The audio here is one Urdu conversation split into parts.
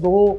2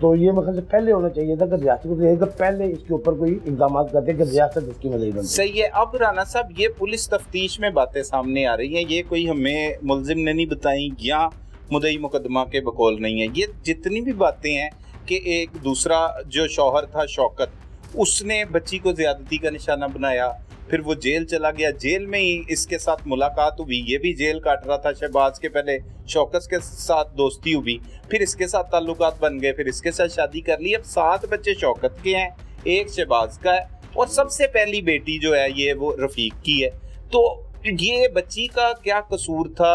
تو یہ میرے خیال سے پہلے ہونا چاہیے تھا کہ ریاست کو چاہیے کہ پہلے اس کے اوپر کوئی اقدامات کرتے کہ ریاست اس کی مدد بنتی. صحیح ہے. اب رانا صاحب یہ پولیس تفتیش میں باتیں سامنے آ رہی ہیں, یہ کوئی ہمیں ملزم نے نہیں بتائیں یا مدعی مقدمہ کے بقول نہیں ہے. یہ جتنی بھی باتیں ہیں کہ ایک دوسرا جو شوہر تھا شوکت, اس نے بچی کو زیادتی کا نشانہ بنایا, پھر وہ جیل چلا گیا, جیل میں ہی اس کے ساتھ ملاقات ہوئی, یہ بھی جیل کاٹ رہا تھا شہباز کے, پہلے شوکت کے ساتھ دوستی ہوئی, پھر اس کے ساتھ تعلقات بن گئے, پھر اس کے ساتھ شادی کر لی. اب 7 بچے شوکت کے ہیں, ایک شہباز کا ہے, اور سب سے پہلی بیٹی جو ہے یہ وہ رفیق کی ہے. تو یہ بچی کا کیا قصور تھا؟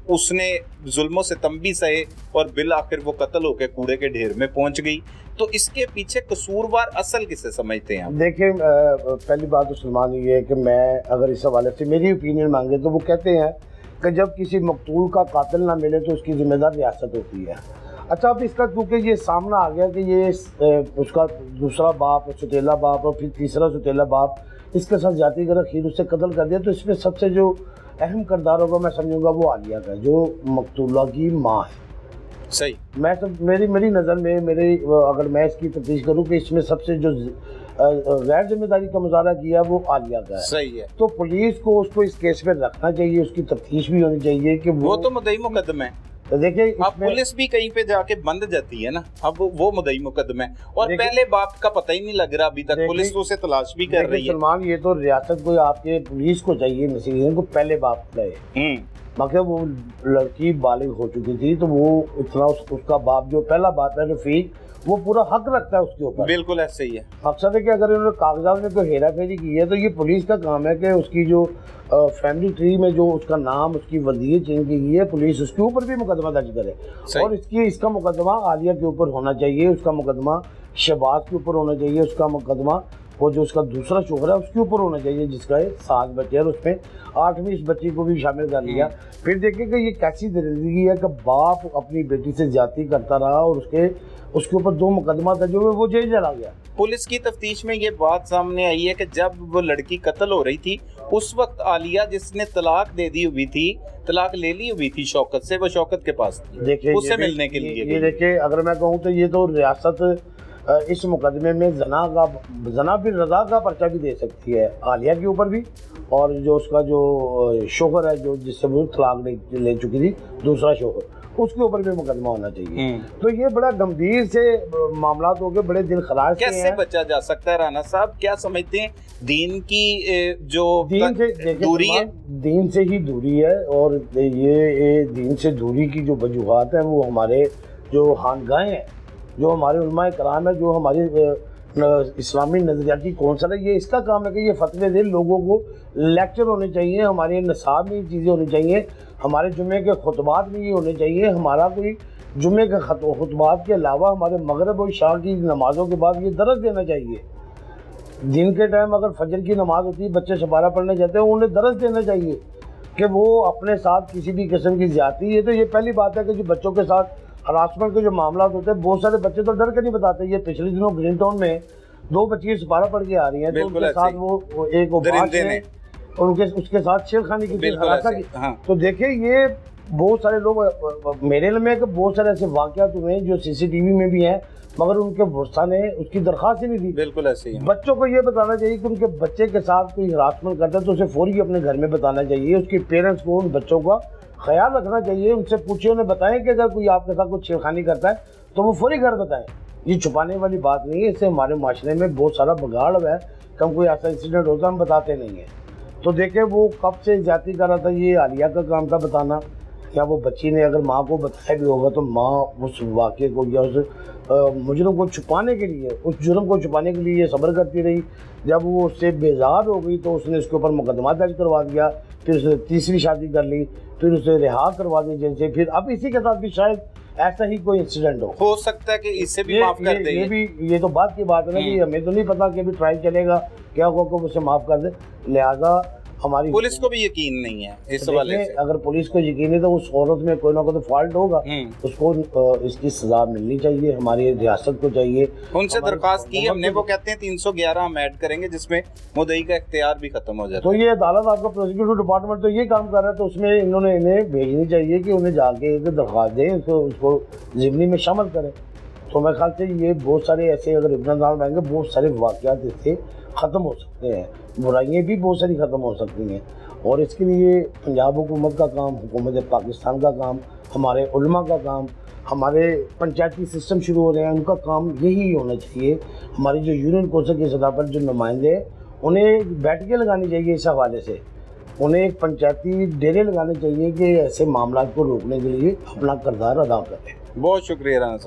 اس نے ظلم و ستم بھی سہے اور بالآخر وہ قتل ہو کے کوڑے کے ڈھیر میں پہنچ گئی. تو اس کے پیچھے قصوروار اصل کسے سمجھتے ہیں؟ دیکھیں پہلی بات تو سلمان یہ ہے کہ میں اگر اس حوالے سے میری اوپینین مانگے تو وہ کہتے ہیں کہ جب کسی مقتول کا قاتل نہ ملے تو اس کی ذمہ دار ریاست ہوتی ہے. اچھا اب اس کا کیونکہ یہ سامنا آ گیا کہ یہ اس کا دوسرا باپ, ستیلا باپ, اور پھر تیسرا ستیلا باپ اس کے ساتھ جاتی کر اخیر اس سے قتل کر دیا, تو اس میں سب سے جو اہم کردار ہوگا میں سمجھوں گا وہ عالیہ کا, جو مقتولہ کی ماں ہے. صحیح. میں میری نظر میں اگر میں اس کی تفتیش کروں کہ اس میں سب سے جو غیر ذمہ داری کا مظاہرہ کیا وہ عالیہ کا ہے. صحیح ہے. تو پولیس کو اس کو اس کیس پہ رکھنا چاہیے, اس کی تفتیش بھی ہونی چاہیے کہ وہ تو مدعی مقدمہ ہے. دیکھیں اب پولیس بھی کہیں پہ جا کے بند جاتی ہے نا, اب وہ مدعی مقدمہ ہے, اور پہلے باپ کا پتہ ہی نہیں لگ رہا ابھی تک, پولیس تو اسے تلاش بھی کر رہی ہے. سلمان یہ تو ریاست کو, آپ کے پولیس کو چاہیے نصیحت کو پہلے باپ لائے, مگر وہ لڑکی بالغ ہو چکی تھی تو وہ اتنا اس کا باپ جو پہلا باپ ہے رفیق, وہ پورا حق رکھتا ہے اس کے اوپر. بالکل ایسے ہی ہے. مقصد ہے کہ اگر انہوں نے کاغذات میں کوئی ہیرا پھیری کی ہے تو یہ پولیس کا کام ہے کہ اس کی جو فیملی ٹری میں جو اس کا نام, اس کی ودیعت چینج کی گئی ہے, پولیس اس کے اوپر بھی مقدمہ درج کرے. اور اس کا مقدمہ عالیہ کے اوپر ہونا چاہیے, اس کا مقدمہ شہباز کے اوپر ہونا چاہیے, اس کا مقدمہ وہ جو اس کا دوسرا شوہر ہے اس کے اوپر ہونا چاہیے, جس کا 7 بچے ہیں, اور اس میں 8ویں اس بچی کو بھی شامل کر لیا. پھر دیکھیں کہ یہ کیسی درندگی ہے کہ باپ اپنی بیٹی سے زیادتی کرتا رہا اور اس کے اوپر 2 مقدمہ درج ہوئے, وہ جیل چلا گیا. پولیس کی تفتیش میں یہ بات سامنے آئی ہے کہ جب وہ لڑکی قتل ہو رہی تھی اس وقت عالیہ جس نے طلاق دے دی ہوئی تھی, طلاق لے لی ہوئی تھی شوکت سے, وہ شوکت کے پاس تھی اس سے ملنے کے لیے. یہ دیکھیں اگر میں کہوں تو یہ تو ریاست اس مقدمے میں زنا بھی رضا کا پرچہ بھی دے سکتی ہے عالیہ کے اوپر بھی, اور جو اس کا جو شوہر ہے جو جس سے وہ طلاق لے چکی تھی دوسرا شوہر, اس کے اوپر بھی مقدمہ ہونا چاہیے. تو یہ بڑا گمبھیر سے معاملات ہو گئے, بڑے دل خراش سے ہیں. کیسے بچا جا سکتا ہے رانا صاحب؟ کیا سمجھتے ہیں دین کی جو دوری ہے؟ دین سے ہی دوری ہے, اور یہ دین سے دوری کی جو وجوہات ہیں وہ ہمارے جو خانگاہیں ہیں, جو ہمارے علماء کرام ہے, جو ہماری اسلامی نظریاتی کونسل ہے, یہ اس کا کام ہے کہ یہ فتوے دے, لوگوں کو لیکچر ہونے چاہیے, ہمارے نصاب میں یہ چیزیں ہونی چاہیے, ہمارے جمعے کے خطبات میں یہ ہونے چاہیے. ہمارا کوئی جمعے کے خطبات کے علاوہ ہمارے مغرب اور عشاء کی نمازوں کے بعد یہ درس دینا چاہیے. دن کے ٹائم اگر فجر کی نماز ہوتی ہے, بچے سپارہ پڑھنے جاتے ہیں, انہیں درس دینا چاہیے کہ وہ اپنے ساتھ کسی بھی قسم کی زیادتی ہے. تو یہ پہلی بات ہے کہ جو بچوں کے ساتھ ہراسمنٹ کے جو معاملات ہوتے ہیں, بہت سارے بچے تو ڈر کے نہیں بتاتے. یہ پچھلے دنوں گرین ٹاؤن میں 2 بچیاں سپارہ پڑھ کے آ رہی ہیں, تو ان کے ساتھ وہ ایک اور اس کے ساتھ چھیڑخانی کی ہراساں کی. تو دیکھیں یہ بہت سارے لوگ, میرے علم میں کہ بہت سارے ایسے واقعات ہوئے ہیں جو CCTV میں بھی ہیں, مگر ان کے ورثہ نے اس کی درخواست ہی نہیں دی. بالکل ایسے ہی. بچوں کو یہ بتانا چاہیے کہ ان کے بچے کے ساتھ کوئی ہراسمنٹ کرتا ہے تو اسے فوری اپنے گھر میں بتانا چاہیے. اس کے پیرنٹس کو ان بچوں کا خیال رکھنا چاہیے, ان سے پوچھیں, انہیں بتائیں کہ اگر کوئی آپ کے ساتھ کوئی چھیڑخانی کرتا ہے تو وہ فوری گھر بتائیں. یہ چھپانے والی بات نہیں ہے, اس سے ہمارے معاشرے میں بہت سارا بگاڑ ہوا ہے کہ ہم کوئی ایسا انسیڈنٹ ہوتا ہے ہم بتاتے نہیں ہیں. تو دیکھیں وہ کب سے زیادتی کر رہا تھا, یہ عالیہ کا کام تھا بتانا. کیا وہ بچی نے اگر ماں کو بتایا بھی ہوگا تو ماں اس واقعے کو یا اس مجرم کو چھپانے کے لیے, اس جرم کو چھپانے کے لیے یہ صبر کرتی رہی. جب وہ اس سے بیزار ہو گئی تو اس نے اس کے اوپر مقدمہ درج کروا دیا, پھر اس نے تیسری شادی کر لی, پھر اسے رہا کروا دی جن سے. پھر اب اسی کے ساتھ بھی شاید ایسا ہی کوئی انسیڈنٹ ہو سکتا ہے کہ اس سے بھی معاف کر دے. یہ تو بات کی بات ہے نا کہ ہمیں تو نہیں پتا کہ ابھی ٹرائل چلے گا, کیا ہوگا کہ اسے معاف کر دے. لہٰذا ہماری پولیس کو بھی یقین نہیں ہے اس حوالے سے. اگر پولیس کو یقین ہے تو اس عورت میں کوئی نہ کوئی فالٹ ہوگا, اس کو اس کی سزا ملنی چاہیے. ہماری ریاست کو چاہیے, ان سے درخواست کی ہم نے, وہ کہتے ہیں 311 ہم ایڈ کریں گے جس میں مدعی کا اختیار بھی ختم ہو جاتا ہے. تو یہ عدالت آپ کا پروسیکیوٹر ڈپارٹمنٹ تو یہ کام کر رہا ہے, تو اس میں انہیں بھیجنی چاہیے کہ انہیں جا کے ایک درخواست دیں, اس کو ضمنی میں شامل کریں. تو میرے خیال سے یہ بہت سارے ایسے اگر ابن بنیں گے بہت سارے واقعات اس سے ختم ہو سکتے ہیں، برائیاں بھی بہت ساری ختم ہو سکتی ہیں. اور اس کے لیے پنجاب حکومت کا کام، حکومت پاکستان کا کام، ہمارے علماء کا کام، ہمارے پنچایتی سسٹم شروع ہو رہے ہیں ان کا کام یہی ہونا چاہیے. ہماری جو یونین کونسل کی سطح پر جو نمائندے ہیں انہیں بیٹھکیں لگانی چاہیے اس حوالے سے، انہیں ایک پنچایتی ڈیرے لگانے چاہیے کہ ایسے معاملات کو روکنے کے لیے اپنا کردار ادا کریں. بہت شکریہ رانا صاحب.